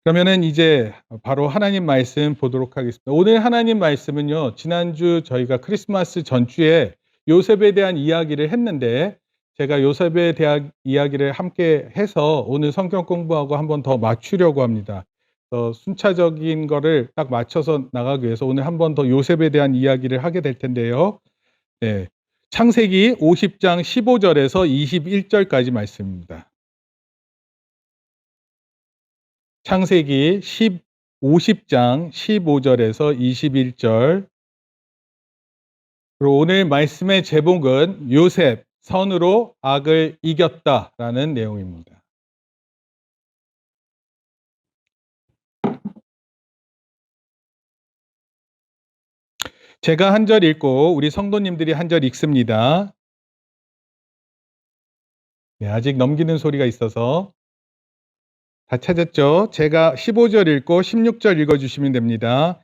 그러면은 이제 바로 하나님 말씀 보도록 하겠습니다. 오늘 하나님 말씀은요, 지난주 저희가 크리스마스 전주에 요셉에 대한 이야기를 했는데, 제가 요셉에 대한 이야기를 함께 해서 오늘 성경 공부하고 한번 더 맞추려고 합니다. 순차적인 거를 딱 맞춰서 나가기 위해서 오늘 한번 더 요셉에 대한 이야기를 하게 될 텐데요. 네. 창세기 50장 15절에서 21절까지 말씀입니다. 창세기 50장 15절에서 21절. 그리고 오늘 말씀의 제목은 요셉, 선으로 악을 이겼다라는 내용입니다. 제가 한 절 읽고 우리 성도님들이 한 절 읽습니다. 네, 아직 넘기는 소리가 있어서. 다 찾았죠? 제가 15절 읽고 16절 읽어주시면 됩니다.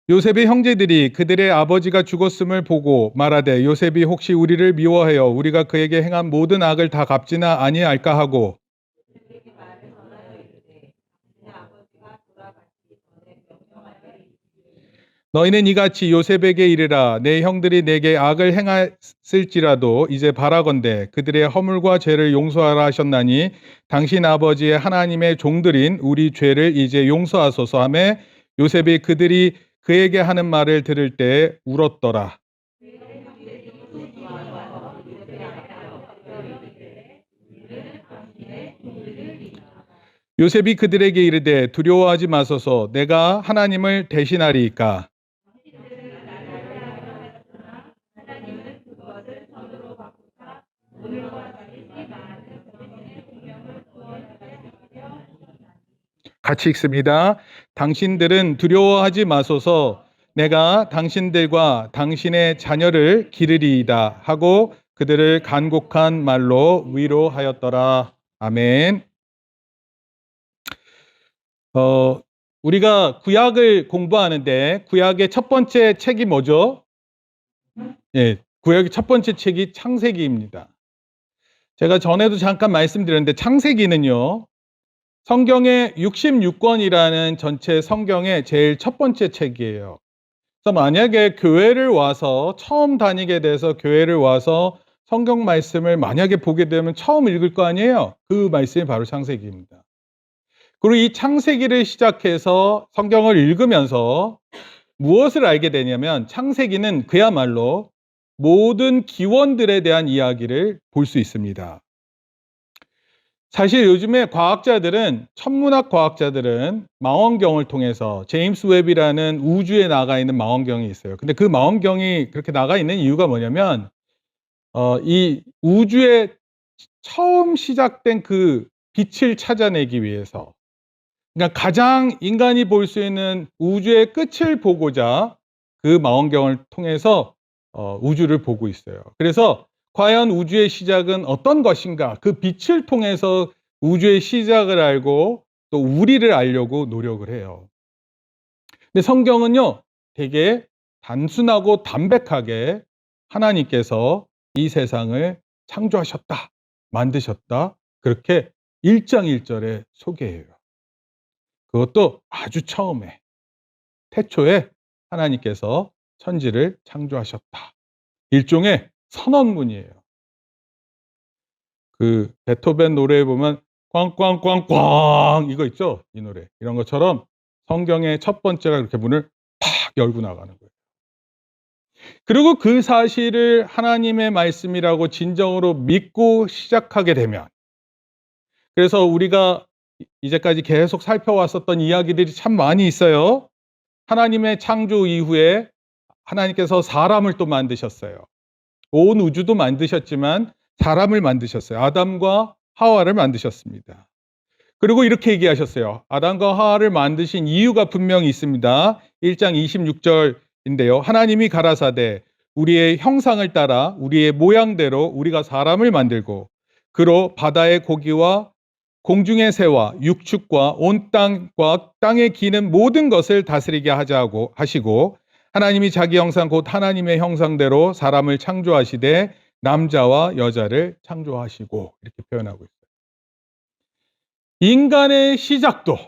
요셉의 형제들이 그들의 아버지가 죽었음을 보고 말하되 요셉이 혹시 우리를 미워하여 우리가 그에게 행한 모든 악을 다 갚지나 아니할까 하고 너희는 이같이 요셉에게 이르라 내 형들이 내게 악을 행했을지라도 이제 바라건대 그들의 허물과 죄를 용서하라 하셨나니 당신 아버지의 하나님의 종들인 우리 죄를 이제 용서하소서 하며 요셉이 그들이 그에게 하는 말을 들을 때 울었더라. 요셉이 그들에게 이르되 두려워하지 마소서 내가 하나님을 대신하리이까. 같이 읽습니다. 당신들은 두려워하지 마소서 내가 당신들과 당신의 자녀를 기르리이다 하고 그들을 간곡한 말로 위로하였더라. 아멘. 우리가 구약을 공부하는데 구약의 첫 번째 책이 뭐죠? 예, 구약의 첫 번째 책이 창세기입니다. 제가 전에도 잠깐 말씀드렸는데 창세기는요. 성경의 66권이라는 전체 성경의 제일 첫 번째 책이에요. 그래서 만약에 교회를 와서 처음 다니게 돼서 교회를 와서 성경 말씀을 만약에 보게 되면 처음 읽을 거 아니에요? 그 말씀이 바로 창세기입니다. 그리고 이 창세기를 시작해서 성경을 읽으면서 무엇을 알게 되냐면 창세기는 그야말로 모든 기원들에 대한 이야기를 볼 수 있습니다. 사실 요즘에 과학자들은 천문학 과학자들은 망원경을 통해서 제임스 웹이라는 우주에 나가 있는 망원경이 있어요. 근데 그 망원경이 그렇게 나가 있는 이유가 뭐냐면 이 우주에 처음 시작된 그 빛을 찾아내기 위해서 그러니까 가장 인간이 볼 수 있는 우주의 끝을 보고자 그 망원경을 통해서 우주를 보고 있어요. 그래서 과연 우주의 시작은 어떤 것인가? 그 빛을 통해서 우주의 시작을 알고 또 우리를 알려고 노력을 해요. 근데 성경은요, 되게 단순하고 담백하게 하나님께서 이 세상을 창조하셨다, 만드셨다, 그렇게 1장 1절에 소개해요. 그것도 아주 처음에, 태초에 하나님께서 천지를 창조하셨다. 일종의 선언문이에요. 그 베토벤 노래에 보면 꽝꽝꽝꽝 이거 있죠? 이 노래. 이런 것처럼 성경의 첫 번째가 그렇게 문을 팍 열고 나가는 거예요. 그리고 그 사실을 하나님의 말씀이라고 진정으로 믿고 시작하게 되면 그래서 우리가 이제까지 계속 살펴왔었던 이야기들이 참 많이 있어요. 하나님의 창조 이후에 하나님께서 사람을 또 만드셨어요. 온 우주도 만드셨지만 사람을 만드셨어요. 아담과 하와를 만드셨습니다. 그리고 이렇게 얘기하셨어요. 아담과 하와를 만드신 이유가 분명히 있습니다. 1장 26절인데요. 하나님이 가라사대 우리의 형상을 따라 우리의 모양대로 우리가 사람을 만들고 그로 바다의 고기와 공중의 새와 육축과 온 땅과 땅에 기는 모든 것을 다스리게 하자고 하시고 하나님이 자기 형상 곧 하나님의 형상대로 사람을 창조하시되 남자와 여자를 창조하시고 이렇게 표현하고 있어요. 인간의 시작도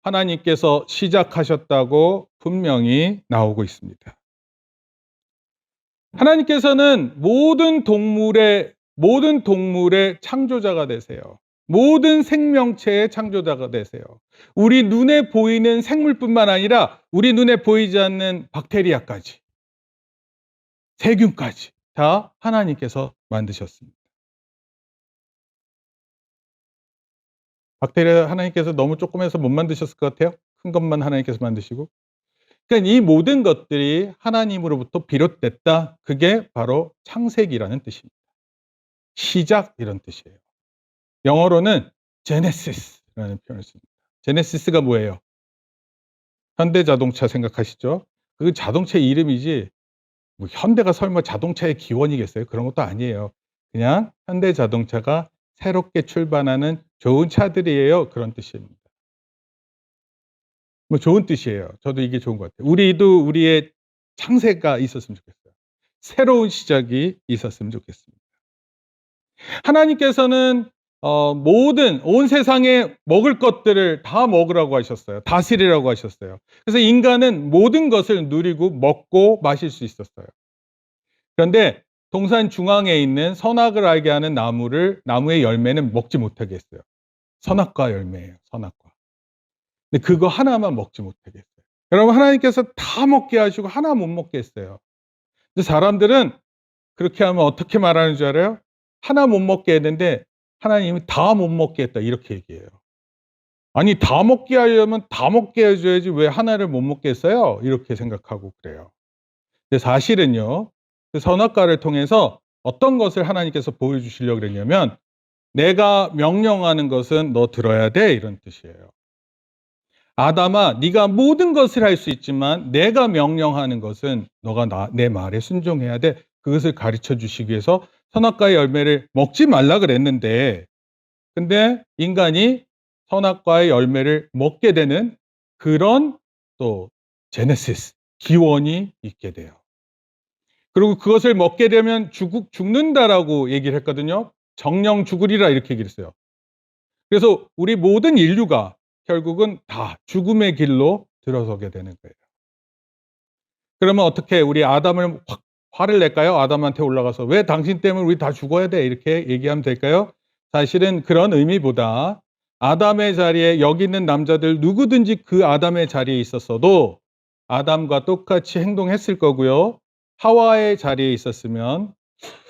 하나님께서 시작하셨다고 분명히 나오고 있습니다. 하나님께서는 모든 동물의 창조자가 되세요. 모든 생명체의 창조자가 되세요. 우리 눈에 보이는 생물뿐만 아니라 우리 눈에 보이지 않는 박테리아까지, 세균까지 다 하나님께서 만드셨습니다. 박테리아 하나님께서 너무 조그매서 못 만드셨을 것 같아요? 큰 것만 하나님께서 만드시고. 그러니까 이 모든 것들이 하나님으로부터 비롯됐다. 그게 바로 창세기라는 뜻입니다. 시작 이런 뜻이에요. 영어로는 제네시스라는 표현을 씁니다. 제네시스가 뭐예요? 현대자동차 생각하시죠? 그 자동차 이름이지 뭐 현대가 설마 자동차의 기원이겠어요? 그런 것도 아니에요. 그냥 현대자동차가 새롭게 출발하는 좋은 차들이에요. 그런 뜻입니다. 뭐 좋은 뜻이에요. 저도 이게 좋은 것 같아요. 우리도 우리의 창세가 있었으면 좋겠어요. 새로운 시작이 있었으면 좋겠습니다. 하나님께서는 모든 온 세상에 먹을 것들을 다 먹으라고 하셨어요. 다스리라고 하셨어요. 그래서 인간은 모든 것을 누리고 먹고 마실 수 있었어요. 그런데 동산 중앙에 있는 선악을 알게 하는 나무의 열매는 먹지 못하게 했어요. 선악과 열매예요. 선악과. 근데 그거 하나만 먹지 못하게 했어요. 여러분 하나님께서 다 먹게 하시고 하나 못 먹게 했어요. 근데 사람들은 그렇게 하면 어떻게 말하는 줄 알아요? 하나 못 먹게 했는데 하나님이 다 못 먹게 했다 이렇게 얘기해요. 아니 다 먹게 하려면 다 먹게 해 줘야지 왜 하나를 못 먹게 했어요? 이렇게 생각하고 그래요. 근데 사실은요. 그 선악과를 통해서 어떤 것을 하나님께서 보여주시려고 그랬냐면 "내가 명령하는 것은 너 들어야 돼." 이런 뜻이에요. "아담아 네가 모든 것을 할 수 있지만 내가 명령하는 것은 너가 내 말에 순종해야 돼." 그것을 가르쳐 주시기 위해서 선악과의 열매를 먹지 말라 그랬는데 근데 인간이 선악과의 열매를 먹게 되는 그런 또 제네시스 기원이 있게 돼요. 그리고 그것을 먹게 되면 죽는다라고 얘기를 했거든요. "정령 죽으리라." 이렇게 얘기를 했어요. 그래서 우리 모든 인류가 결국은 다 죽음의 길로 들어서게 되는 거예요. 그러면 어떻게 우리 아담을 확 화를 낼까요? 아담한테 올라가서 "왜 당신 때문에 우리 다 죽어야 돼?" 이렇게 얘기하면 될까요? 사실은 그런 의미보다 아담의 자리에 여기 있는 남자들 누구든지 그 아담의 자리에 있었어도 아담과 똑같이 행동했을 거고요. 하와의 자리에 있었으면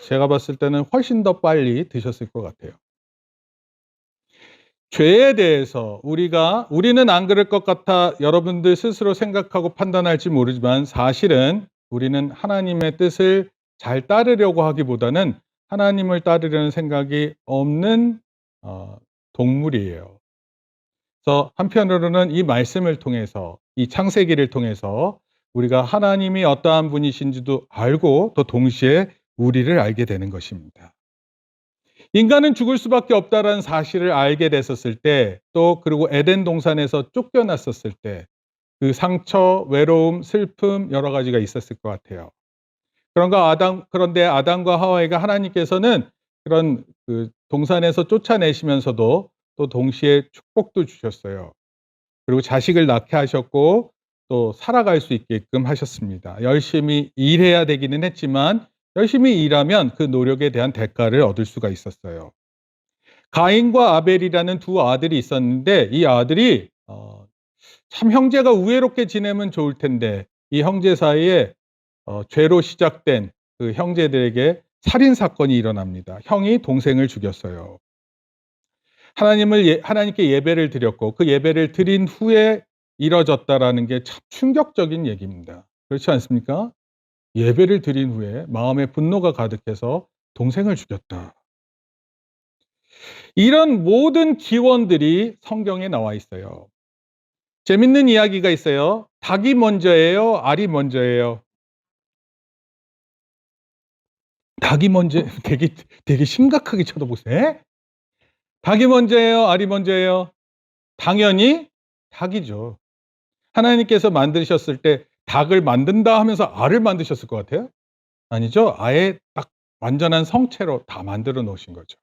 제가 봤을 때는 훨씬 더 빨리 드셨을 것 같아요. 죄에 대해서 우리는 안 그럴 것 같아 여러분들 스스로 생각하고 판단할지 모르지만 사실은 우리는 하나님의 뜻을 잘 따르려고 하기보다는 하나님을 따르려는 생각이 없는 동물이에요. 그래서 한편으로는 이 말씀을 통해서 이 창세기를 통해서 우리가 하나님이 어떠한 분이신지도 알고 또 동시에 우리를 알게 되는 것입니다. 인간은 죽을 수밖에 없다라는 사실을 알게 됐었을 때 또 그리고 에덴 동산에서 쫓겨났었을 때 그 상처, 외로움, 슬픔 여러 가지가 있었을 것 같아요. 그런데 아담과 하와이가 하나님께서는 그런 그 동산에서 쫓아내시면서도 또 동시에 축복도 주셨어요. 그리고 자식을 낳게 하셨고 또 살아갈 수 있게끔 하셨습니다. 열심히 일해야 되기는 했지만 열심히 일하면 그 노력에 대한 대가를 얻을 수가 있었어요. 가인과 아벨이라는 두 아들이 있었는데 이 아들이 참 형제가 우애롭게 지내면 좋을 텐데 이 형제 사이에 죄로 시작된 그 형제들에게 살인 사건이 일어납니다. 형이 동생을 죽였어요. 하나님께 예배를 드렸고 그 예배를 드린 후에 이뤄졌다라는 게 참 충격적인 얘기입니다. 그렇지 않습니까? 예배를 드린 후에 마음에 분노가 가득해서 동생을 죽였다. 이런 모든 기원들이 성경에 나와 있어요. 재밌는 이야기가 있어요. 닭이 먼저예요? 알이 먼저예요? 닭이 먼저 되게 심각하게 쳐다보세요. 에? 닭이 먼저예요? 알이 먼저예요? 당연히 닭이죠. 하나님께서 만드셨을 때 닭을 만든다 하면서 알을 만드셨을 것 같아요? 아니죠. 아예 딱 완전한 성체로 다 만들어 놓으신 거죠.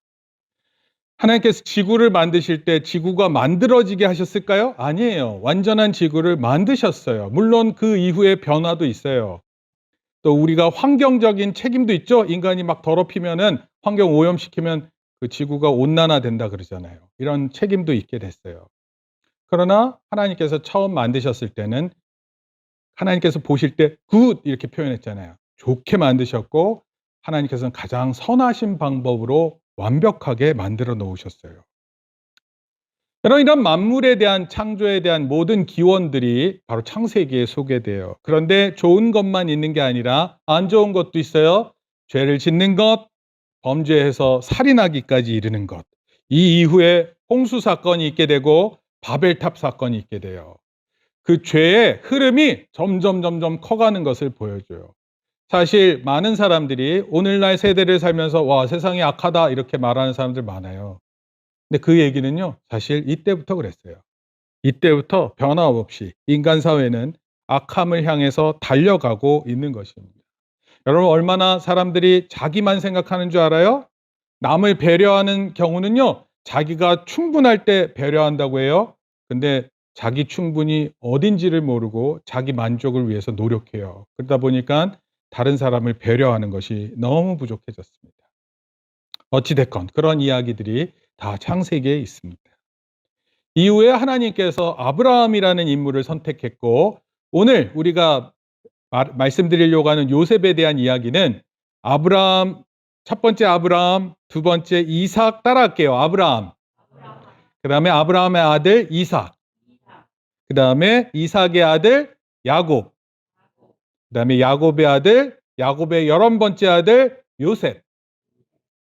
하나님께서 지구를 만드실 때 지구가 만들어지게 하셨을까요? 아니에요. 완전한 지구를 만드셨어요. 물론 그 이후에 변화도 있어요. 또 우리가 환경적인 책임도 있죠. 인간이 막 더럽히면은 환경 오염시키면 그 지구가 온난화된다 그러잖아요. 이런 책임도 있게 됐어요. 그러나 하나님께서 처음 만드셨을 때는 하나님께서 보실 때 굿 이렇게 표현했잖아요. 좋게 만드셨고 하나님께서는 가장 선하신 방법으로 완벽하게 만들어 놓으셨어요. 여러분, 이런 만물에 대한 창조에 대한 모든 기원들이 바로 창세기에 소개돼요. 그런데 좋은 것만 있는 게 아니라 안 좋은 것도 있어요. 죄를 짓는 것, 범죄해서 살인하기까지 이르는 것. 이 이후에 홍수 사건이 있게 되고 바벨탑 사건이 있게 돼요. 그 죄의 흐름이 점점 커가는 것을 보여줘요. 사실 많은 사람들이 오늘날 세대를 살면서 와, 세상이 악하다 이렇게 말하는 사람들 많아요. 근데 그 얘기는요, 사실 이때부터 그랬어요. 이때부터 변함없이 인간 사회는 악함을 향해서 달려가고 있는 것입니다. 여러분, 얼마나 사람들이 자기만 생각하는 줄 알아요? 남을 배려하는 경우는요, 자기가 충분할 때 배려한다고 해요. 근데 자기 충분이 어딘지를 모르고 자기 만족을 위해서 노력해요. 그러다 보니까 다른 사람을 배려하는 것이 너무 부족해졌습니다. 어찌됐건 그런 이야기들이 다 창세기에 있습니다. 이후에 하나님께서 아브라함이라는 인물을 선택했고, 오늘 우리가 말씀드리려고 하는 요셉에 대한 이야기는 아브라함, 첫 번째 아브라함, 두 번째 이삭, 따라할게요. 아브라함. 그 다음에 아브라함의 아들 이삭. 그 다음에 이삭의 아들 야곱. 그 다음에 야곱의 아들, 야곱의 11번째 아들 요셉.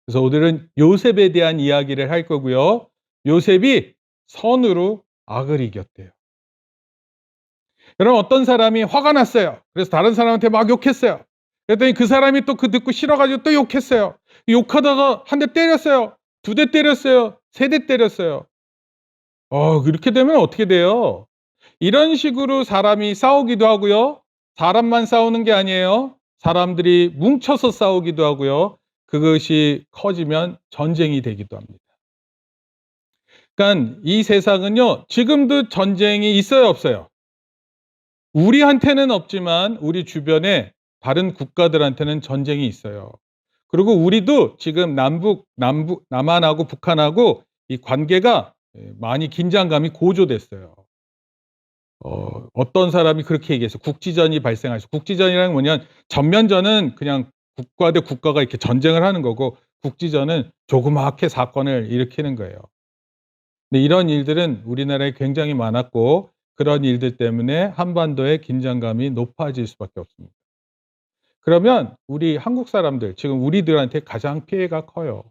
그래서 오늘은 요셉에 대한 이야기를 할 거고요. 요셉이 선으로 악을 이겼대요. 여러분, 어떤 사람이 화가 났어요. 그래서 다른 사람한테 막 욕했어요. 그랬더니 그 사람이 또 그 듣고 싫어가지고 또 욕했어요. 욕하다가 한 대 때렸어요. 두 대 때렸어요. 세 대 때렸어요. 그렇게 되면 어떻게 돼요? 이런 식으로 사람이 싸우기도 하고요. 사람만 싸우는 게 아니에요. 사람들이 뭉쳐서 싸우기도 하고요. 그것이 커지면 전쟁이 되기도 합니다. 그러니까 이 세상은요, 지금도 전쟁이 있어요, 없어요? 우리한테는 없지만 우리 주변에 다른 국가들한테는 전쟁이 있어요. 그리고 우리도 지금 남한하고 북한하고 이 관계가 많이 긴장감이 고조됐어요. 어떤 사람이 그렇게 얘기했어요. 국지전이 발생할 수. 국지전이라는 게 뭐냐면 전면전은 그냥 국가 대 국가가 이렇게 전쟁을 하는 거고, 국지전은 조그맣게 사건을 일으키는 거예요. 근데 이런 일들은 우리나라에 굉장히 많았고, 그런 일들 때문에 한반도의 긴장감이 높아질 수밖에 없습니다. 그러면 우리 한국 사람들, 지금 우리들한테 가장 피해가 커요.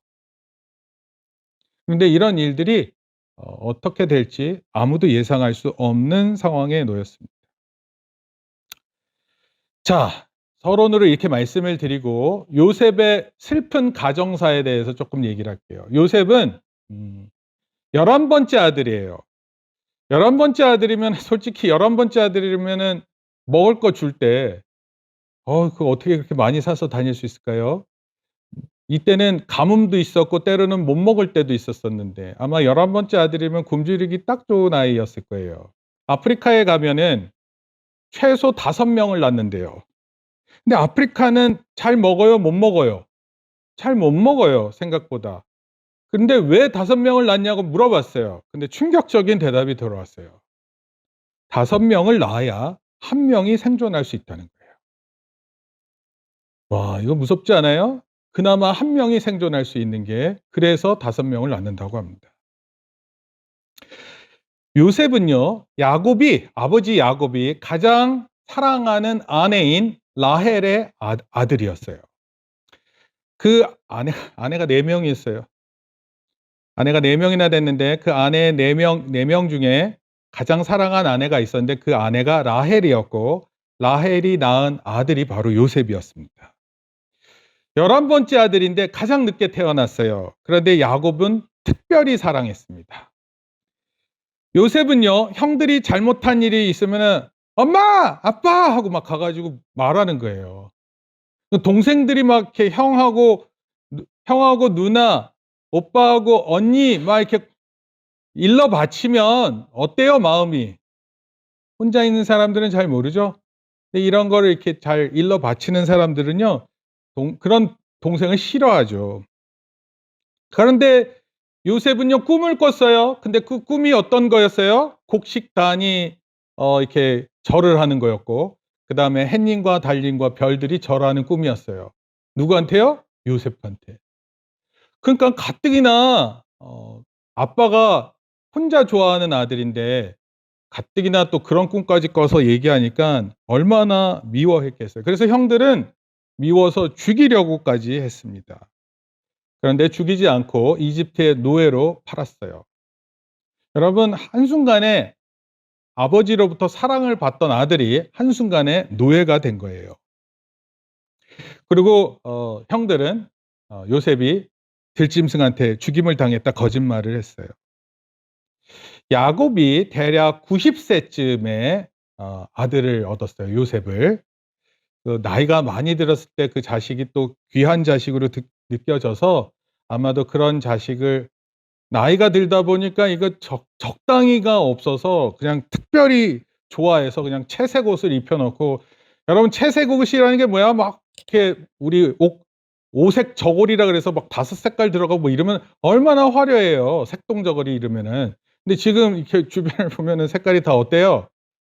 그런데 이런 일들이 어떻게 될지 아무도 예상할 수 없는 상황에 놓였습니다. 자, 서론으로 이렇게 말씀을 드리고 요셉의 슬픈 가정사에 대해서 조금 얘기를 할게요. 요셉은 11번째 아들이에요. 11번째 아들이면 솔직히 11번째 아들이면은 먹을 거 줄 때 그거 어떻게 그렇게 많이 사서 다닐 수 있을까요? 이때는 가뭄도 있었고 때로는 못 먹을 때도 있었었는데 아마 11번째 아들이면 굶주리기 딱 좋은 아이였을 거예요. 아프리카에 가면은 최소 5명을 낳는데요. 근데 아프리카는 잘 먹어요, 못 먹어요? 잘 못 먹어요, 생각보다. 근데 왜 5명을 낳냐고 물어봤어요. 근데 충격적인 대답이 들어왔어요. 5명을 낳아야 1명이 생존할 수 있다는 거예요. 와, 이거 무섭지 않아요? 그나마 1명이 생존할 수 있는 게, 그래서 5명을 낳는다고 합니다. 요셉은요, 아버지 야곱이 가장 사랑하는 아내인 라헬의 아들이었어요. 그 아내가 4명이 있어요. 아내가 4명이나 됐는데 그 아내 4명 중에 가장 사랑한 아내가 있었는데 그 아내가 라헬이었고, 라헬이 낳은 아들이 바로 요셉이었습니다. 11번째 아들인데 가장 늦게 태어났어요. 그런데 야곱은 특별히 사랑했습니다. 요셉은요, 형들이 잘못한 일이 있으면은 엄마, 아빠 하고 막 가가지고 말하는 거예요. 동생들이 막 이렇게 형하고 누나 오빠하고 언니 막 이렇게 일러 바치면 어때요, 마음이? 혼자 있는 사람들은 잘 모르죠. 근데 이런 거를 이렇게 잘 일러 바치는 사람들은요, 그런 동생을 싫어하죠. 그런데 요셉은요, 꿈을 꿨어요. 근데 그 꿈이 어떤 거였어요? 곡식단이 이렇게 절을 하는 거였고, 그 다음에 햇님과 달님과 별들이 절하는 꿈이었어요. 누구한테요? 요셉한테. 그러니까 가뜩이나 아빠가 혼자 좋아하는 아들인데 가뜩이나 또 그런 꿈까지 꿔서 얘기하니까 얼마나 미워했겠어요. 그래서 형들은 미워서 죽이려고까지 했습니다. 그런데 죽이지 않고 이집트의 노예로 팔았어요. 여러분, 한순간에 아버지로부터 사랑을 받던 아들이 한순간에 노예가 된 거예요. 그리고 형들은 요셉이 들짐승한테 죽임을 당했다 거짓말을 했어요. 야곱이 대략 90세쯤에 아들을 얻었어요, 요셉을. 그 나이가 많이 들었을 때 그 자식이 또 귀한 자식으로 느껴져서 아마도 그런 자식을 나이가 들다 보니까 이거 적당히가 없어서 그냥 특별히 좋아해서 그냥 채색 옷을 입혀 놓고, 여러분 채색 옷이라는 게 뭐야? 막 이렇게 우리 오색 저고리라 그래서 막 5색깔 들어가고 뭐 이러면 얼마나 화려해요, 색동 저고리 이러면은. 근데 지금 이렇게 주변을 보면은 색깔이 다 어때요?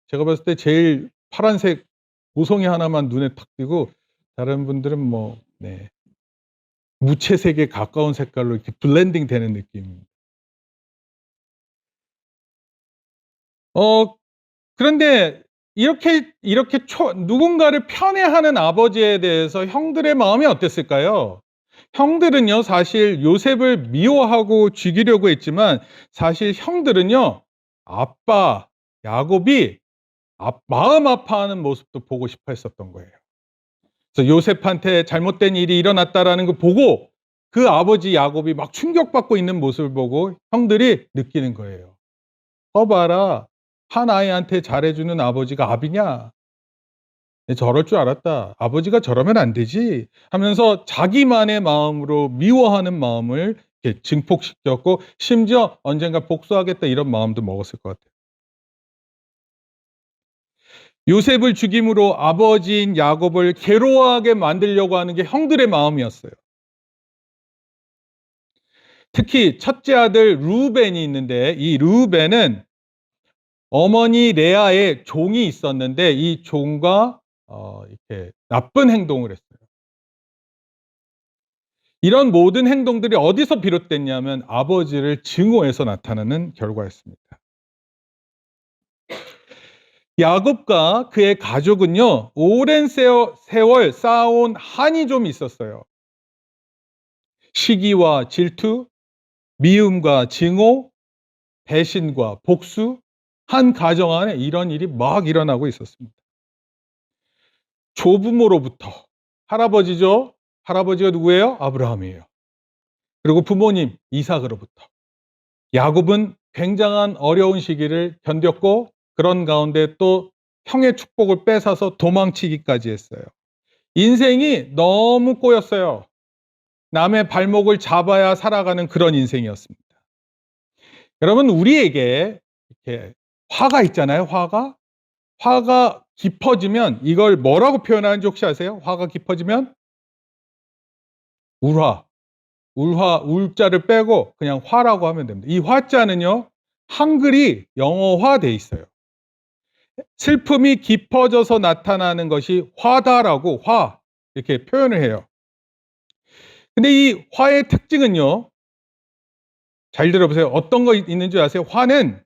제가 봤을 때 제일 파란색 모송이 하나만 눈에 탁 띄고 다른 분들은 뭐 네, 무채색에 가까운 색깔로 이렇게 블렌딩 되는 느낌. 어 그런데 이렇게 누군가를 편애하는 아버지에 대해서 형들의 마음이 어땠을까요? 형들은요, 사실 요셉을 미워하고 죽이려고 했지만 사실 형들은요, 아빠 야곱이 마음 아파하는 모습도 보고 싶어 했었던 거예요. 그래서 요셉한테 잘못된 일이 일어났다라는 거 보고 그 아버지 야곱이 막 충격받고 있는 모습을 보고 형들이 느끼는 거예요. 봐라. 한 아이한테 잘해주는 아버지가 아비냐? 저럴 줄 알았다. 아버지가 저러면 안 되지. 하면서 자기만의 마음으로 미워하는 마음을 이렇게 증폭시켰고, 심지어 언젠가 복수하겠다 이런 마음도 먹었을 것 같아요. 요셉을 죽임으로 아버지인 야곱을 괴로워하게 만들려고 하는 게 형들의 마음이었어요. 특히 첫째 아들 루벤이 있는데, 이 루벤은 어머니 레아의 종이 있었는데 이 종과 이렇게 나쁜 행동을 했어요. 이런 모든 행동들이 어디서 비롯됐냐면 아버지를 증오해서 나타나는 결과였습니다. 야곱과 그의 가족은요, 오랜 세월 쌓아온 한이 좀 있었어요. 시기와 질투, 미움과 증오, 배신과 복수, 한 가정 안에 이런 일이 막 일어나고 있었습니다. 조부모로부터, 할아버지죠. 할아버지가 누구예요? 아브라함이에요. 그리고 부모님 이삭으로부터. 야곱은 굉장한 어려운 시기를 견뎠고 그런 가운데 또 형의 축복을 뺏어서 도망치기까지 했어요. 인생이 너무 꼬였어요. 남의 발목을 잡아야 살아가는 그런 인생이었습니다. 여러분, 우리에게 이렇게 화가 있잖아요. 화가 깊어지면 이걸 뭐라고 표현하는지 혹시 아세요? 화가 깊어지면 울화. 울자를 빼고 그냥 화라고 하면 됩니다. 이 화자는요, 한글이 영어화돼 있어요. 슬픔이 깊어져서 나타나는 것이 화다라고 이렇게 표현을 해요. 근데 이 화의 특징은요, 잘 들어보세요. 어떤 거 있는 줄 아세요? 화는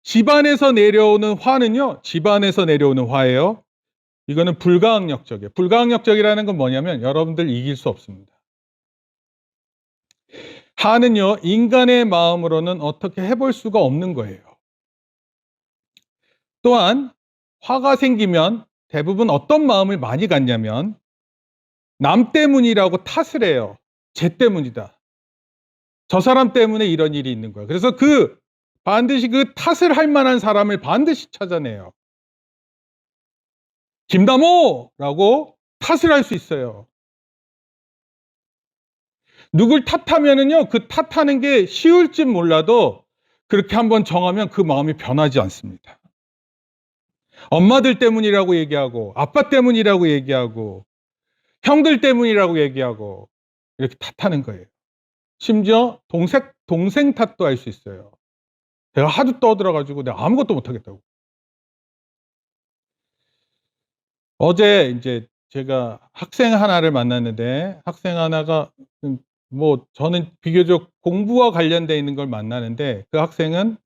집안에서 내려오는 화는요, 집안에서 내려오는 화예요. 이거는 불가항력적이에요. 불가항력적이라는 건 뭐냐면 여러분들 이길 수 없습니다. 화는요, 인간의 마음으로는 어떻게 해볼 수가 없는 거예요. 또한 화가 생기면 대부분 어떤 마음을 많이 갖냐면 남 때문이라고 탓을 해요. 쟤 때문이다. 저 사람 때문에 이런 일이 있는 거야. 그래서 반드시 그 탓을 할 만한 사람을 반드시 찾아내요. 김다모라고 탓을 할 수 있어요. 누굴 탓하면은요, 그 탓하는 게 쉬울지 몰라도 그렇게 한번 정하면 그 마음이 변하지 않습니다. 엄마들 때문이라고 얘기하고, 아빠 때문이라고 얘기하고, 형들 때문이라고 얘기하고, 이렇게 탓하는 거예요. 심지어 동생 탓도 할 수 있어요. 내가 하도 떠들어가지고 내가 아무것도 못하겠다고. 어제 이제 제가 학생 하나를 만났는데, 학생 하나가 뭐 저는 비교적 공부와 관련돼 있는 걸 만나는데, 그 학생은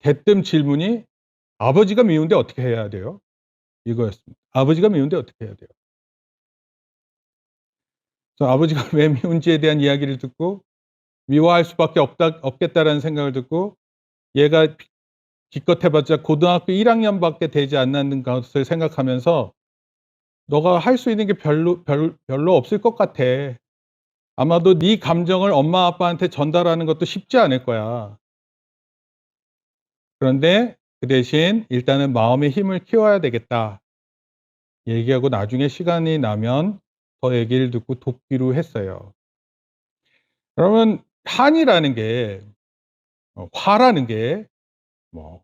대뜸 질문이 "아버지가 미운데 어떻게 해야 돼요?" 이거였습니다. "아버지가 미운데 어떻게 해야 돼요?" 그래서 아버지가 왜 미운지에 대한 이야기를 듣고 미워할 수밖에 없겠다라는 생각을 듣고, 얘가 기껏 해봤자 고등학교 1학년밖에 되지 않는 것을 생각하면서 "너가 할 수 있는 게 별로 없을 것 같아. 아마도 네 감정을 엄마 아빠한테 전달하는 것도 쉽지 않을 거야. 그런데 그 대신 일단은 마음의 힘을 키워야 되겠다." 얘기하고 나중에 시간이 나면 더 얘기를 듣고 돕기로 했어요. 그러면 한이라는 게, 화라는 게 뭐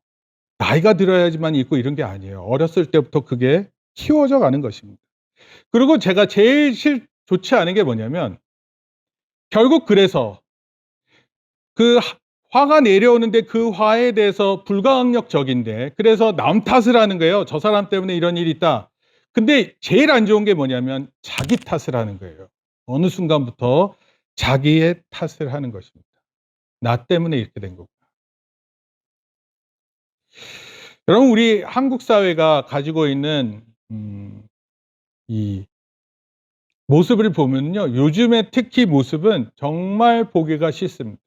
나이가 들어야지만 있고 이런 게 아니에요. 어렸을 때부터 그게 키워져 가는 것입니다. 그리고 제가 제일 좋지 않은 게 뭐냐면, 결국 그래서 그 화가 내려오는데 그 화에 대해서 불가항력적인데, 그래서 남 탓을 하는 거예요. '저 사람 때문에 이런 일이 있다.' 근데 제일 안 좋은 게 뭐냐면 자기 탓을 하는 거예요. 어느 순간부터 자기의 탓을 하는 것입니다. '나 때문에 이렇게 된 거구나.' 여러분, 우리 한국 사회가 가지고 있는 이 모습을 보면요, 요즘의 특히 모습은 정말 보기가 싫습니다.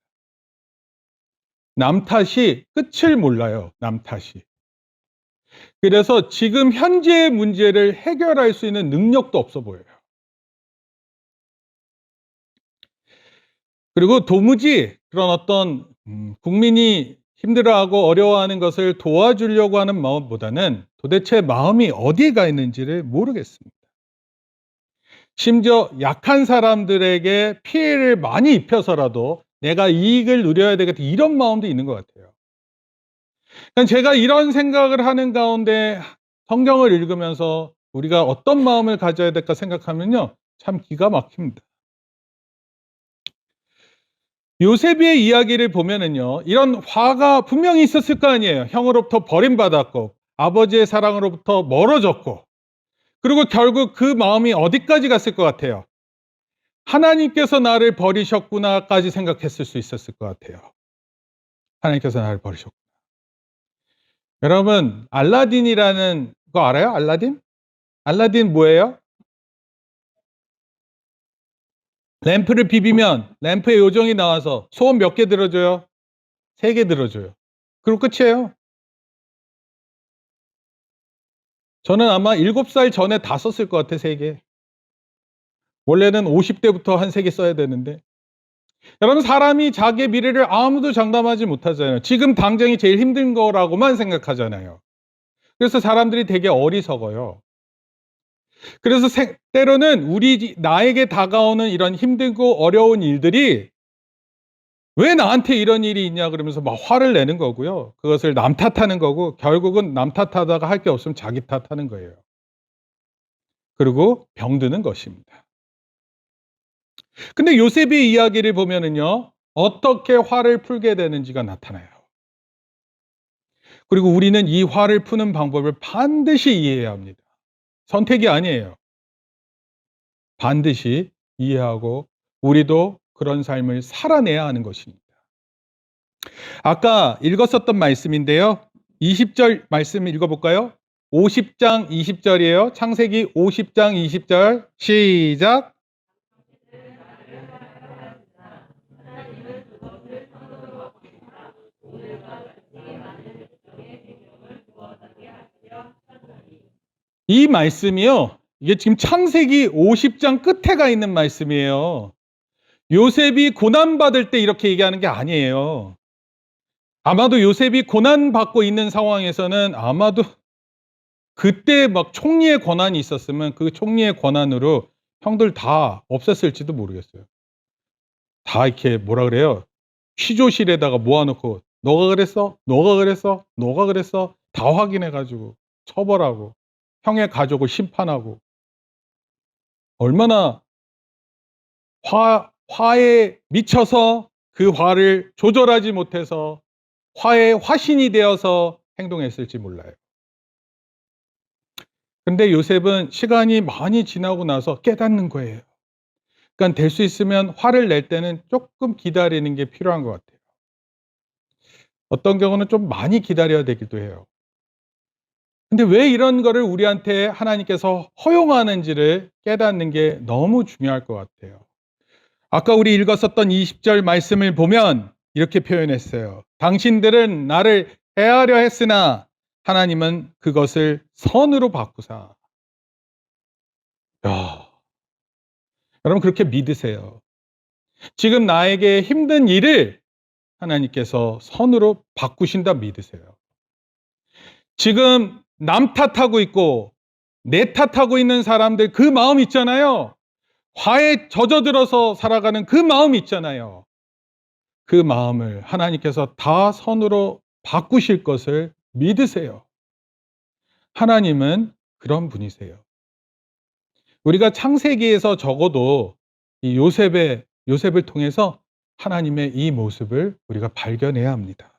남 탓이 끝을 몰라요, 남 탓이. 그래서 지금 현재의 문제를 해결할 수 있는 능력도 없어 보여요. 그리고 도무지 그런 어떤 국민이 힘들어하고 어려워하는 것을 도와주려고 하는 마음보다는 도대체 마음이 어디에 가 있는지를 모르겠습니다. 심지어 약한 사람들에게 피해를 많이 입혀서라도 '내가 이익을 누려야 되겠다.' 이런 마음도 있는 것 같아요. 그러니까 제가 이런 생각을 하는 가운데 성경을 읽으면서 우리가 어떤 마음을 가져야 될까 생각하면요, 참 기가 막힙니다. 요셉의 이야기를 보면은요, 이런 화가 분명히 있었을 거 아니에요. 형으로부터 버림받았고 아버지의 사랑으로부터 멀어졌고, 그리고 결국 그 마음이 어디까지 갔을 것 같아요? '하나님께서 나를 버리셨구나.'까지 생각했을 수 있었을 것 같아요. 하나님께서 나를 버리셨구나. 여러분, 알라딘이라는 거 알아요? 알라딘? 알라딘 뭐예요? 램프를 비비면 램프에 요정이 나와서 소원 몇 개 들어줘요? 3개 들어줘요. 그리고 끝이에요. 저는 아마 7살 전에 다 썼을 것 같아, 3 개. 원래는 50 대부터 한 3개 써야 되는데. 여러분, 사람이 자기의 미래를 아무도 장담하지 못하잖아요. 지금 당장이 제일 힘든 거라고만 생각하잖아요. 그래서 사람들이 되게 어리석어요. 그래서 때로는 나에게 다가오는 이런 힘들고 어려운 일들이 '왜 나한테 이런 일이 있냐.' 그러면서 막 화를 내는 거고요. 그것을 남 탓하는 거고, 결국은 남 탓하다가 할 게 없으면 자기 탓하는 거예요. 그리고 병드는 것입니다. 근데 요셉의 이야기를 보면은요, 어떻게 화를 풀게 되는지가 나타나요. 그리고 우리는 이 화를 푸는 방법을 반드시 이해해야 합니다. 선택이 아니에요. 반드시 이해하고 우리도 그런 삶을 살아내야 하는 것입니다. 아까 읽었었던 말씀인데요. 20절 말씀 읽어볼까요? 50장 20절이에요. 창세기 50장 20절 시작. 이 말씀이요, 이게 지금 창세기 50장 끝에 가 있는 말씀이에요. 요셉이 고난받을 때 이렇게 얘기하는 게 아니에요. 아마도 요셉이 고난받고 있는 상황에서는 아마도 그때 막 총리의 권한이 있었으면 그 총리의 권한으로 형들 다 없앴을지도 모르겠어요. 다 이렇게 뭐라 그래요? 취조실에다가 모아놓고 너가 그랬어? 너가 그랬어? 너가 그랬어? 다 확인해가지고 처벌하고 형의 가족을 심판하고 얼마나 화에 미쳐서 그 화를 조절하지 못해서 화의 화신이 되어서 행동했을지 몰라요. 근데 요셉은 시간이 많이 지나고 나서 깨닫는 거예요. 그러니까 될 수 있으면 화를 낼 때는 조금 기다리는 게 필요한 것 같아요. 어떤 경우는 좀 많이 기다려야 되기도 해요. 근데 왜 이런 거를 우리한테 하나님께서 허용하는지를 깨닫는 게 너무 중요할 것 같아요. 아까 우리 읽었었던 20절 말씀을 보면 이렇게 표현했어요. 당신들은 나를 해하려 했으나 하나님은 그것을 선으로 바꾸사. 야, 여러분 그렇게 믿으세요. 지금 나에게 힘든 일을 하나님께서 선으로 바꾸신다 믿으세요. 지금 남 탓하고 있고 내 탓하고 있는 사람들 그 마음 있잖아요. 화에 젖어들어서 살아가는 그 마음 있잖아요. 그 마음을 하나님께서 다 선으로 바꾸실 것을 믿으세요. 하나님은 그런 분이세요. 우리가 창세기에서 적어도 이 요셉을 통해서 하나님의 이 모습을 우리가 발견해야 합니다.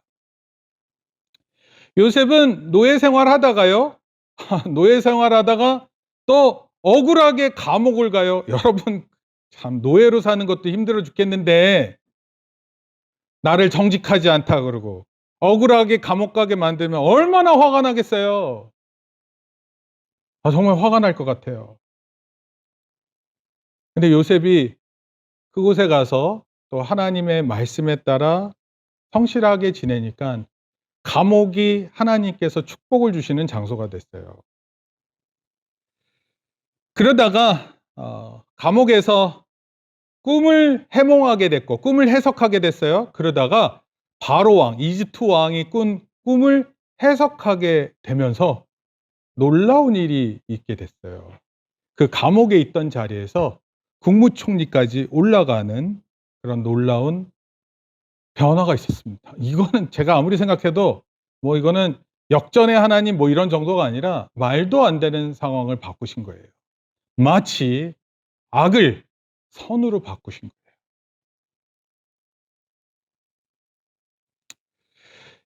요셉은 노예 생활하다가요. 노예 생활하다가 또 억울하게 감옥을 가요. 여러분 참 노예로 사는 것도 힘들어 죽겠는데 나를 정직하지 않다 그러고 억울하게 감옥 가게 만들면 얼마나 화가 나겠어요. 정말 화가 날 것 같아요. 근데 요셉이 그곳에 가서 또 하나님의 말씀에 따라 성실하게 지내니까 감옥이 하나님께서 축복을 주시는 장소가 됐어요. 그러다가 감옥에서 꿈을 해몽하게 됐고 꿈을 해석하게 됐어요. 그러다가 바로 왕, 이집트 왕이 꾼 꿈을 해석하게 되면서 놀라운 일이 있게 됐어요. 그 감옥에 있던 자리에서 국무총리까지 올라가는 그런 놀라운 변화가 있었습니다. 이거는 제가 아무리 생각해도 뭐 이거는 역전의 하나님 뭐 이런 정도가 아니라 말도 안 되는 상황을 바꾸신 거예요. 마치 악을 선으로 바꾸신 거예요.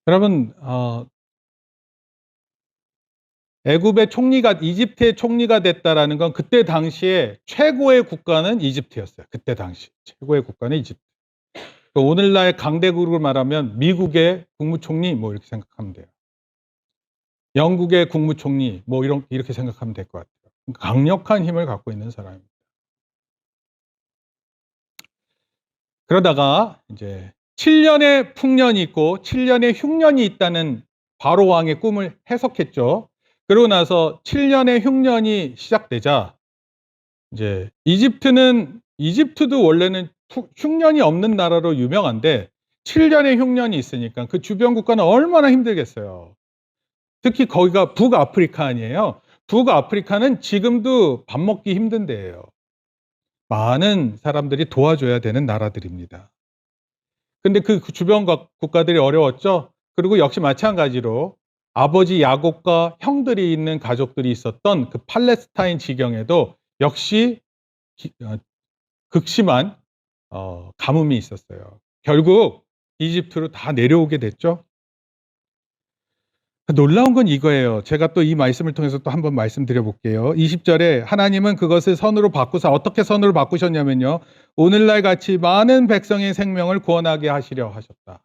여러분, 애굽의 총리가 이집트의 총리가 됐다라는 건 그때 당시에 최고의 국가는 이집트였어요. 그때 당시 최고의 국가는 이집트. 오늘날 강대국으로 말하면 미국의 국무총리 뭐 이렇게 생각하면 돼요. 영국의 국무총리 뭐 이렇게 생각하면 될 것 같아요. 강력한 힘을 갖고 있는 사람입니다. 그러다가 이제 7년의 풍년이 있고 7년의 흉년이 있다는 바로 왕의 꿈을 해석했죠. 그러고 나서 7년의 흉년이 시작되자 이제 이집트도 원래는 흉년이 없는 나라로 유명한데 7년의 흉년이 있으니까 그 주변 국가는 얼마나 힘들겠어요. 특히 거기가 북아프리카 아니에요. 북아프리카는 지금도 밥 먹기 힘든 데예요. 많은 사람들이 도와줘야 되는 나라들입니다. 근데 그 주변 국가들이 어려웠죠. 그리고 역시 마찬가지로 아버지 야곱과 형들이 있는 가족들이 있었던 그 팔레스타인 지경에도 역시 극심한 가뭄이 있었어요. 결국 이집트로 다 내려오게 됐죠. 놀라운 건 이거예요. 제가 또 이 말씀을 통해서 또 한번 말씀드려 볼게요. 20절에 하나님은 그것을 선으로 바꾸사 어떻게 선으로 바꾸셨냐면요. 오늘날 같이 많은 백성의 생명을 구원하게 하시려 하셨다.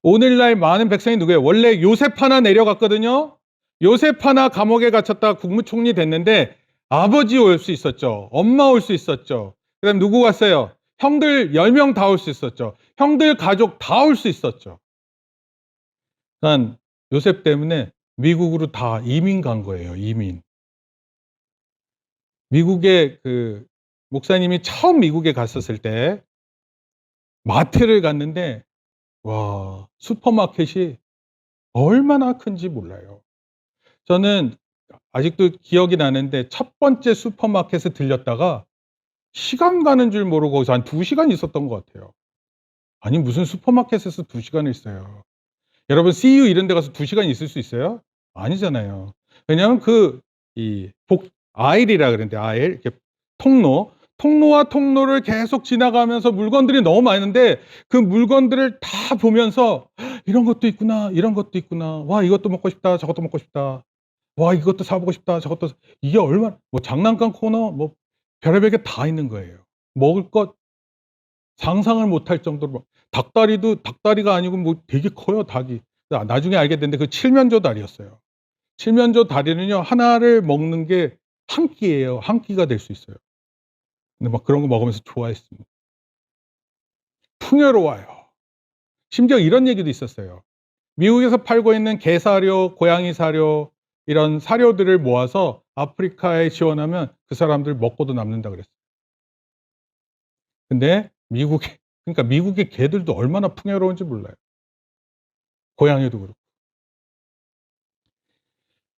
오늘날 많은 백성이 누구예요? 원래 요셉 하나 내려갔거든요. 요셉 하나 감옥에 갇혔다가 국무총리 됐는데 아버지 올 수 있었죠. 엄마 올 수 있었죠. 그다음 누구 왔어요? 형들 10명 다 올 수 있었죠. 형들 가족 다 올 수 있었죠. 그러니까 요셉 때문에 미국으로 다 이민 간 거예요. 이민. 미국에 그 목사님이 처음 미국에 갔었을 때 마트를 갔는데 와, 슈퍼마켓이 얼마나 큰지 몰라요. 저는 아직도 기억이 나는데 첫 번째 슈퍼마켓에 들렸다가 시간 가는 줄 모르고 거기서 한 2시간 있었던 것 같아요. 아니 무슨 슈퍼마켓에서 2시간을 있어요. 여러분 CU 이런 데 가서 2시간 있을 수 있어요? 아니잖아요. 왜냐하면 아일이라 그러는데 아일 이렇게 통로와 통로를 계속 지나가면서 물건들이 너무 많은데 그 물건들을 다 보면서 '이런 것도 있구나. 이런 것도 있구나. 와 이것도 먹고 싶다. 저것도 먹고 싶다. 와 이것도 사 보고 싶다. 저것도' 이게 얼마나 장난감 코너 별의별 게 다 있는 거예요. 먹을 것 상상을 못할 정도로 닭다리가 아니고 되게 커요, 닭이. 나중에 알게 됐는데 그 칠면조 다리였어요. 칠면조 다리는요, 하나를 먹는 게 한 끼예요. 한 끼가 될 수 있어요. 근데 그런 거 먹으면서 좋아했습니다. 풍요로워요. 심지어 이런 얘기도 있었어요. 미국에서 팔고 있는 개 사료, 고양이 사료 이런 사료들을 모아서 아프리카에 지원하면 그 사람들 먹고도 남는다 그랬어요. 근데 미국의 개들도 얼마나 풍요로운지 몰라요. 고양이도 그렇고.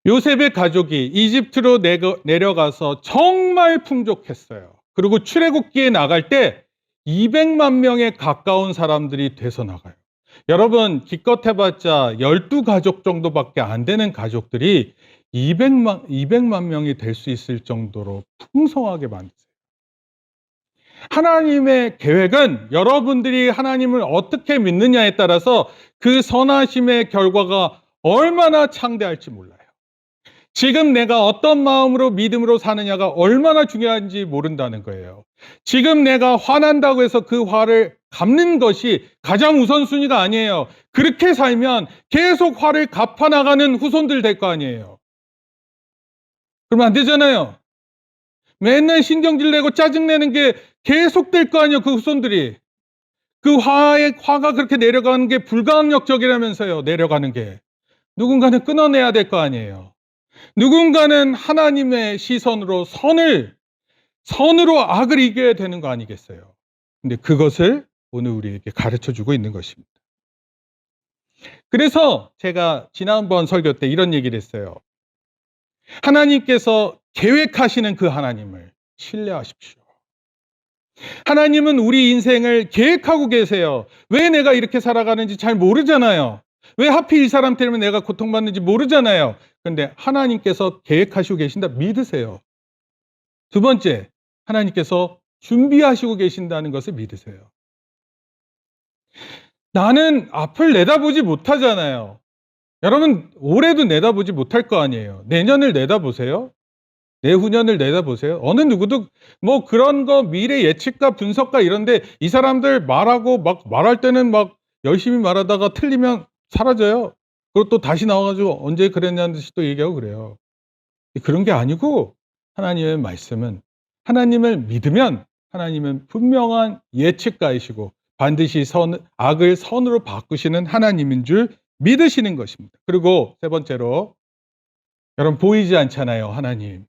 요셉의 가족이 이집트로 내려가서 정말 풍족했어요. 그리고 출애굽기에 나갈 때 200만 명에 가까운 사람들이 돼서 나가요. 여러분 기껏 해봤자 12가족 정도밖에 안 되는 가족들이 200만 명이 될 수 있을 정도로 풍성하게 만드세요. 하나님의 계획은 여러분들이 하나님을 어떻게 믿느냐에 따라서 그 선하심의 결과가 얼마나 창대할지 몰라요. 지금 내가 어떤 마음으로 믿음으로 사느냐가 얼마나 중요한지 모른다는 거예요. 지금 내가 화난다고 해서 그 화를 갚는 것이 가장 우선순위가 아니에요. 그렇게 살면 계속 화를 갚아나가는 후손들 될 거 아니에요. 그러면 안 되잖아요. 맨날 신경질 내고 짜증내는 게 계속 될 거 아니에요. 그 후손들이. 그 화가 그렇게 내려가는 게 불가항력적이라면서요. 내려가는 게. 누군가는 끊어내야 될 거 아니에요. 누군가는 하나님의 시선으로 선으로 악을 이겨야 되는 거 아니겠어요? 근데 그것을 오늘 우리에게 가르쳐 주고 있는 것입니다. 그래서 제가 지난번 설교 때 이런 얘기를 했어요. 하나님께서 계획하시는 그 하나님을 신뢰하십시오. 하나님은 우리 인생을 계획하고 계세요. 왜 내가 이렇게 살아가는지 잘 모르잖아요. 왜 하필 이 사람 때문에 내가 고통받는지 모르잖아요. 그런데 하나님께서 계획하시고 계신다 믿으세요. 두 번째, 하나님께서 준비하시고 계신다는 것을 믿으세요. 나는 앞을 내다보지 못하잖아요. 여러분 올해도 내다보지 못할 거 아니에요. 내년을 내다보세요. 내후년을 내다보세요. 어느 누구도 그런 거 미래 예측과 분석가 이런데 이 사람들 말할 때는 열심히 말하다가 틀리면 사라져요. 그리고 또 다시 나와가지고 언제 그랬냐는 듯이 또 얘기하고 그래요. 그런 게 아니고 하나님의 말씀은 하나님을 믿으면 하나님은 분명한 예측가이시고 반드시 악을 선으로 바꾸시는 하나님인 줄 믿으시는 것입니다. 그리고 세 번째로 여러분 보이지 않잖아요. 하나님.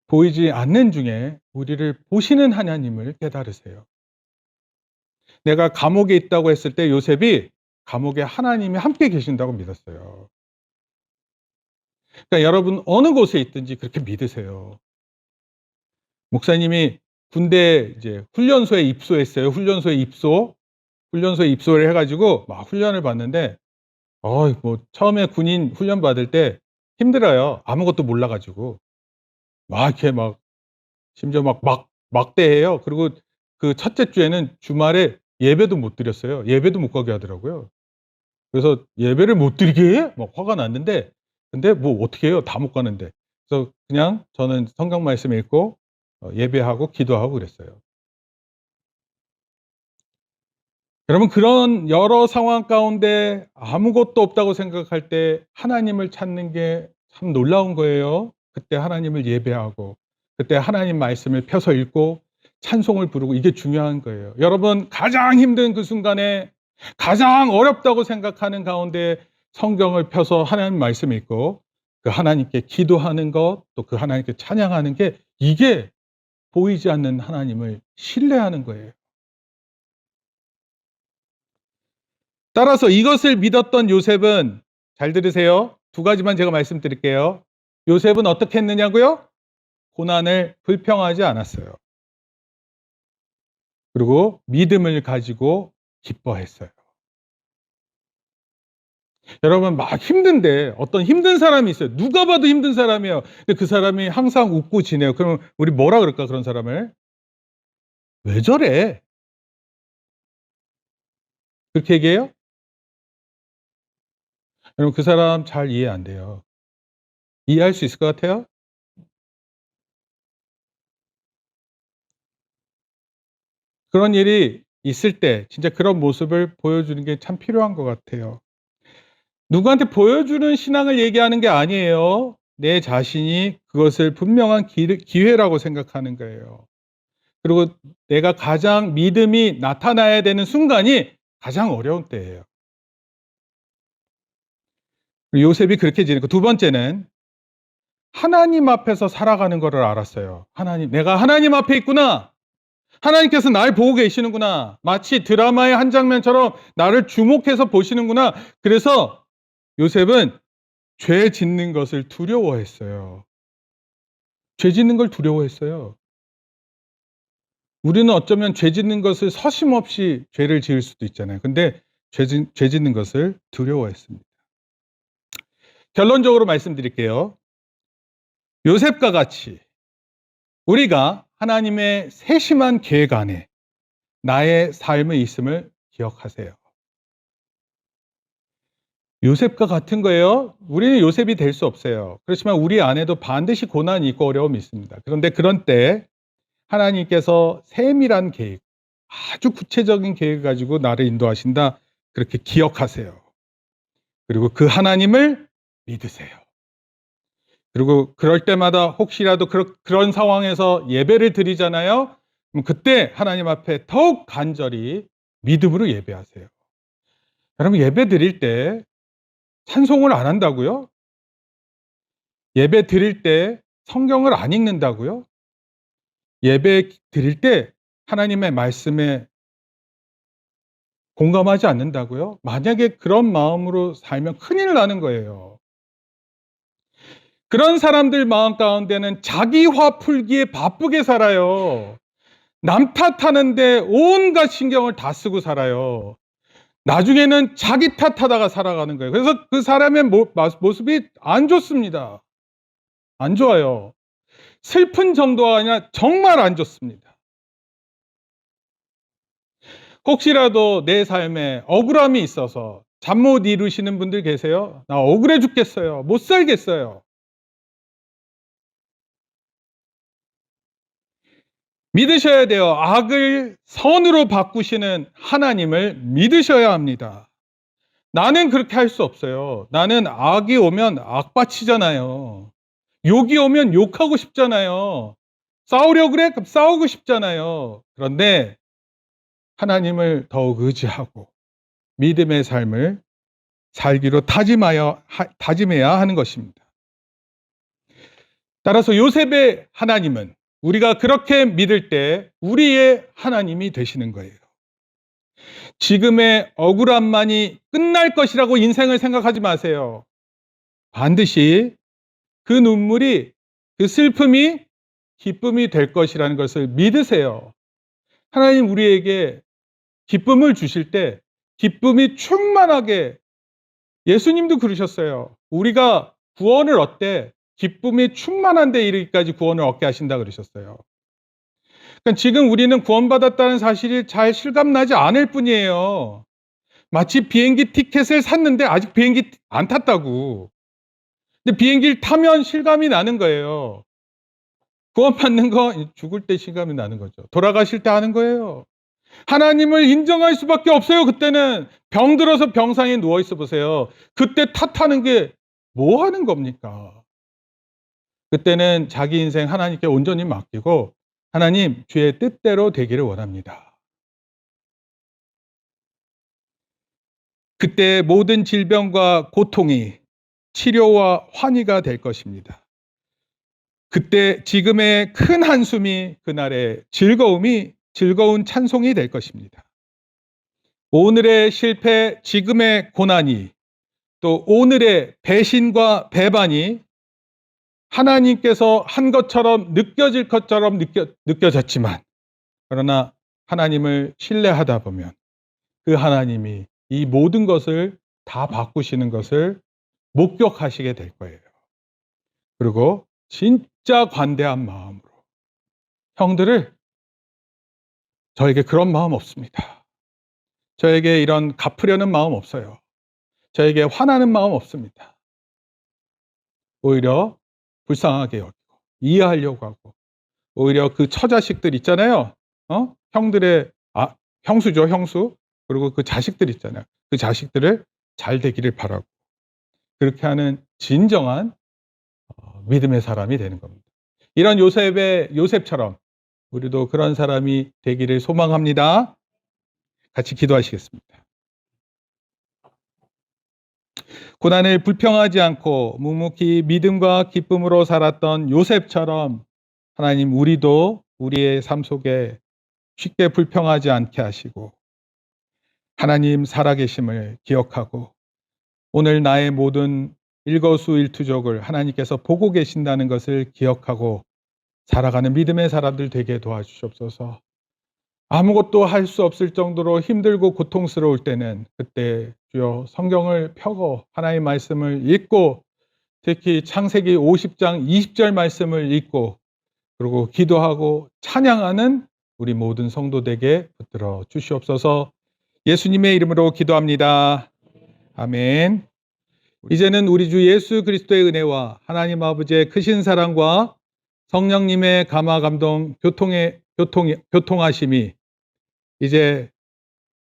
보이지 않는 중에 우리를 보시는 하나님을 깨달으세요. 내가 감옥에 있다고 했을 때 요셉이 감옥에 하나님이 함께 계신다고 믿었어요. 그러니까 여러분 어느 곳에 있든지 그렇게 믿으세요. 목사님이 군대 이제 훈련소에 입소했어요. 훈련소에 입소를 해가지고 막 훈련을 받는데, 처음에 군인 훈련 받을 때 힘들어요. 아무것도 몰라가지고 이렇게 심지어 막대해요. 그리고 그 첫째 주에는 주말에 예배도 못 드렸어요. 예배도 못 가게 하더라고요. 그래서 예배를 못 드리게 해? 화가 났는데, 근데 어떻게 해요? 다 못 가는데. 그래서 그냥 저는 성경 말씀 읽고 예배하고 기도하고 그랬어요. 여러분 그런 여러 상황 가운데 아무것도 없다고 생각할 때 하나님을 찾는 게 참 놀라운 거예요. 그때 하나님을 예배하고 그때 하나님 말씀을 펴서 읽고 찬송을 부르고 이게 중요한 거예요. 여러분 가장 힘든 그 순간에 가장 어렵다고 생각하는 가운데 성경을 펴서 하나님 말씀 읽고 그 하나님께 기도하는 것, 또 그 하나님께 찬양하는 게 이게 보이지 않는 하나님을 신뢰하는 거예요. 따라서 이것을 믿었던 요셉은, 잘 들으세요. 두 가지만 제가 말씀드릴게요. 요셉은 어떻게 했느냐고요? 고난을 불평하지 않았어요. 그리고 믿음을 가지고 기뻐했어요. 여러분 막 힘든데 어떤 힘든 사람이 있어요. 누가 봐도 힘든 사람이에요. 근데 그 사람이 항상 웃고 지내요. 그러면 우리 뭐라 그럴까 그런 사람을? "왜 저래?" 그렇게 얘기해요? 여러분 그 사람 잘 이해 안 돼요. 이해할 수 있을 것 같아요? 그런 일이 있을 때 진짜 그런 모습을 보여주는 게 참 필요한 것 같아요. 누구한테 보여주는 신앙을 얘기하는 게 아니에요. 내 자신이 그것을 분명한 기회라고 생각하는 거예요. 그리고 내가 가장 믿음이 나타나야 되는 순간이 가장 어려운 때예요. 요셉이 그렇게 지냈고 두 번째는 하나님 앞에서 살아가는 거를 알았어요. 내가 하나님 앞에 있구나. 하나님께서 날 보고 계시는구나. 마치 드라마의 한 장면처럼 나를 주목해서 보시는구나. 그래서 요셉은 죄 짓는 것을 두려워했어요. 죄 짓는 걸 두려워했어요. 우리는 어쩌면 죄 짓는 것을 서심없이 죄를 지을 수도 있잖아요. 근데 죄 짓는 것을 두려워했습니다. 결론적으로 말씀드릴게요. 요셉과 같이 우리가 하나님의 세심한 계획 안에 나의 삶의 있음을 기억하세요. 요셉과 같은 거예요. 우리는 요셉이 될 수 없어요. 그렇지만 우리 안에도 반드시 고난이 있고 어려움이 있습니다. 그런데 그런 때 하나님께서 세밀한 계획, 아주 구체적인 계획을 가지고 나를 인도하신다. 그렇게 기억하세요. 그리고 그 하나님을 믿으세요. 그리고 그럴 때마다 혹시라도 그런 상황에서 예배를 드리잖아요. 그럼 그때 하나님 앞에 더욱 간절히 믿음으로 예배하세요. 여러분 예배 드릴 때 찬송을 안 한다고요? 예배 드릴 때 성경을 안 읽는다고요? 예배 드릴 때 하나님의 말씀에 공감하지 않는다고요? 만약에 그런 마음으로 살면 큰일 나는 거예요. 그런 사람들 마음 가운데는 자기 화 풀기에 바쁘게 살아요. 남 탓하는데 온갖 신경을 다 쓰고 살아요. 나중에는 자기 탓하다가 살아가는 거예요. 그래서 그 사람의 모습이 안 좋습니다. 안 좋아요. 슬픈 정도가 아니라 정말 안 좋습니다. 혹시라도 내 삶에 억울함이 있어서 잠 못 이루시는 분들 계세요? 나 억울해 죽겠어요. 못 살겠어요. 믿으셔야 돼요. 악을 선으로 바꾸시는 하나님을 믿으셔야 합니다. 나는 그렇게 할 수 없어요. 나는 악이 오면 악받치잖아요. 욕이 오면 욕하고 싶잖아요. 싸우려고 그래? 그럼 싸우고 싶잖아요. 그런데 하나님을 더욱 의지하고 믿음의 삶을 살기로 다짐해야 하는 것입니다. 따라서 요셉의 하나님은 우리가 그렇게 믿을 때 우리의 하나님이 되시는 거예요. 지금의 억울함만이 끝날 것이라고 인생을 생각하지 마세요. 반드시 그 눈물이, 그 슬픔이 기쁨이 될 것이라는 것을 믿으세요. 하나님 우리에게 기쁨을 주실 때 기쁨이 충만하게, 예수님도 그러셨어요. 우리가 구원을 얻되 기쁨이 충만한 데 이르기까지 구원을 얻게 하신다 그러셨어요. 그러니까 지금 우리는 구원받았다는 사실이 잘 실감나지 않을 뿐이에요. 마치 비행기 티켓을 샀는데 아직 비행기 안 탔다고. 근데 비행기를 타면 실감이 나는 거예요. 구원받는 거 죽을 때 실감이 나는 거죠. 돌아가실 때 하는 거예요. 하나님을 인정할 수밖에 없어요. 그때는 병 들어서 병상에 누워 있어 보세요. 그때 탓하는 게 뭐 하는 겁니까? 그때는 자기 인생 하나님께 온전히 맡기고 하나님 주의 뜻대로 되기를 원합니다. 그때 모든 질병과 고통이 치료와 환희가 될 것입니다. 그때 지금의 큰 한숨이 그날의 즐거운 찬송이 될 것입니다. 오늘의 실패, 지금의 고난이, 또 오늘의 배신과 배반이 하나님께서 한 것처럼 느껴질 것처럼 느껴졌지만, 그러나 하나님을 신뢰하다 보면 그 하나님이 이 모든 것을 다 바꾸시는 것을 목격하시게 될 거예요. 그리고 진짜 관대한 마음으로 형들을 저에게 그런 마음 없습니다. 저에게 이런 갚으려는 마음 없어요. 저에게 화나는 마음 없습니다. 오히려 불쌍하게 여기고 이해하려고 하고 오히려 그 처자식들 있잖아요. 형들의 형수죠, 형수. 그리고 그 자식들 있잖아요. 그 자식들을 잘 되기를 바라고 그렇게 하는 진정한 믿음의 사람이 되는 겁니다. 이런 요셉처럼 우리도 그런 사람이 되기를 소망합니다. 같이 기도하시겠습니다. 고난을 불평하지 않고 묵묵히 믿음과 기쁨으로 살았던 요셉처럼 하나님 우리도 우리의 삶 속에 쉽게 불평하지 않게 하시고 하나님 살아계심을 기억하고 오늘 나의 모든 일거수일투족을 하나님께서 보고 계신다는 것을 기억하고 살아가는 믿음의 사람들 되게 도와주시옵소서. 아무것도 할 수 없을 정도로 힘들고 고통스러울 때는 그때 주여 성경을 펴고 하나님의 말씀을 읽고 특히 창세기 50장 20절 말씀을 읽고 그리고 기도하고 찬양하는 우리 모든 성도되게 붙들어 주시옵소서. 예수님의 이름으로 기도합니다. 아멘. 이제는 우리 주 예수 그리스도의 은혜와 하나님 아버지의 크신 사랑과 성령님의 감화 감동 교통하심이 이제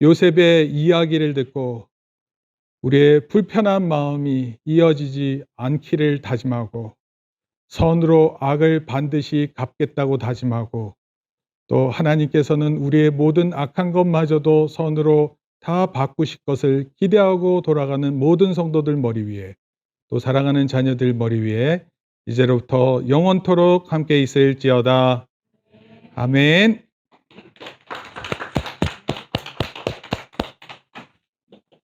요셉의 이야기를 듣고 우리의 불편한 마음이 이어지지 않기를 다짐하고 선으로 악을 반드시 갚겠다고 다짐하고 또 하나님께서는 우리의 모든 악한 것마저도 선으로 다 바꾸실 것을 기대하고 돌아가는 모든 성도들 머리 위에 또 사랑하는 자녀들 머리 위에 이제로부터 영원토록 함께 있을지어다. 아멘.